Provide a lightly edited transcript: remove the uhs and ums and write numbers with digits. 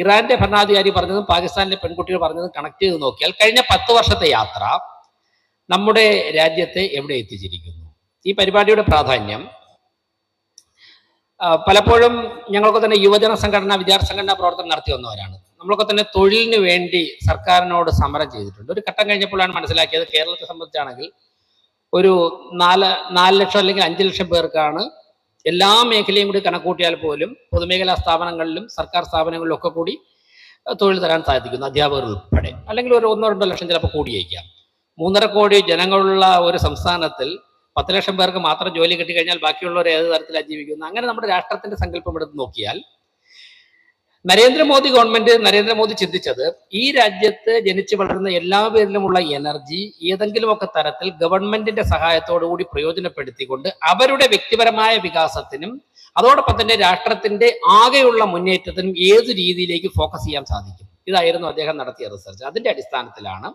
ഇറാന്റെ ഭരണാധികാരി പറഞ്ഞതും പാകിസ്ഥാനിലെ പെൺകുട്ടികൾ പറഞ്ഞതും കണക്ട് ചെയ്ത് നോക്കിയാൽ കഴിഞ്ഞ 10 വർഷത്തെ യാത്ര നമ്മുടെ രാജ്യത്തെ എവിടെ എത്തിച്ചിരിക്കുന്നു. ഈ പരിപാടിയുടെ പ്രാധാന്യം പലപ്പോഴും ഞങ്ങൾക്ക് തന്നെ യുവജന സംഘടന, വിദ്യാർത്ഥി സംഘടനാ പ്രവർത്തനം നടത്തി വന്നവരാണ്. നമ്മളൊക്കെ തന്നെ തൊഴിലിന് വേണ്ടി സർക്കാരിനോട് സമരം ചെയ്തിട്ടുണ്ട്. ഒരു ഘട്ടം കഴിഞ്ഞപ്പോഴാണ് മനസ്സിലാക്കിയത് കേരളത്തെ സംബന്ധിച്ചാണെങ്കിൽ ഒരു 4 ലക്ഷം അല്ലെങ്കിൽ 5 ലക്ഷം പേർക്കാണ് എല്ലാ മേഖലയും കൂടി കണക്കൂട്ടിയാൽ പോലും പൊതുമേഖലാ സ്ഥാപനങ്ങളിലും സർക്കാർ സ്ഥാപനങ്ങളിലും ഒക്കെ കൂടി തൊഴിൽ തരാൻ സാധിക്കുന്നു, അധ്യാപകർ ഉൾപ്പെടെ. അല്ലെങ്കിൽ ഒരു 1-2 ലക്ഷം ചിലപ്പോൾ കൂടിയേക്കാം. 3.5 കോടി ജനങ്ങളുള്ള ഒരു സംസ്ഥാനത്തിൽ 10 ലക്ഷം പേർക്ക് മാത്രം ജോലി കിട്ടിക്കഴിഞ്ഞാൽ ബാക്കിയുള്ളവർ ഏത് തരത്തിലാണ് ജീവിക്കുന്നത്? അങ്ങനെ നമ്മുടെ രാഷ്ട്രത്തിന്റെ സങ്കല്പം എടുത്ത് നോക്കിയാൽ നരേന്ദ്രമോദി ചിന്തിച്ചത് ഈ രാജ്യത്ത് ജനിച്ചു വളരുന്ന എല്ലാവരിലുമുള്ള എനർജി ഏതെങ്കിലുമൊക്കെ തരത്തിൽ ഗവൺമെന്റിന്റെ സഹായത്തോടുകൂടി പ്രയോജനപ്പെടുത്തിക്കൊണ്ട് അവരുടെ വ്യക്തിപരമായ വികാസത്തിനും അതോടൊപ്പം തന്നെ രാഷ്ട്രത്തിന്റെ ആകെയുള്ള മുന്നേറ്റത്തിനും ഏത് രീതിയിലേക്ക് ഫോക്കസ് ചെയ്യാൻ സാധിക്കും. ഇതായിരുന്നു അദ്ദേഹം നടത്തിയ റിസർച്ച്. അതിന്റെ അടിസ്ഥാനത്തിലാണ്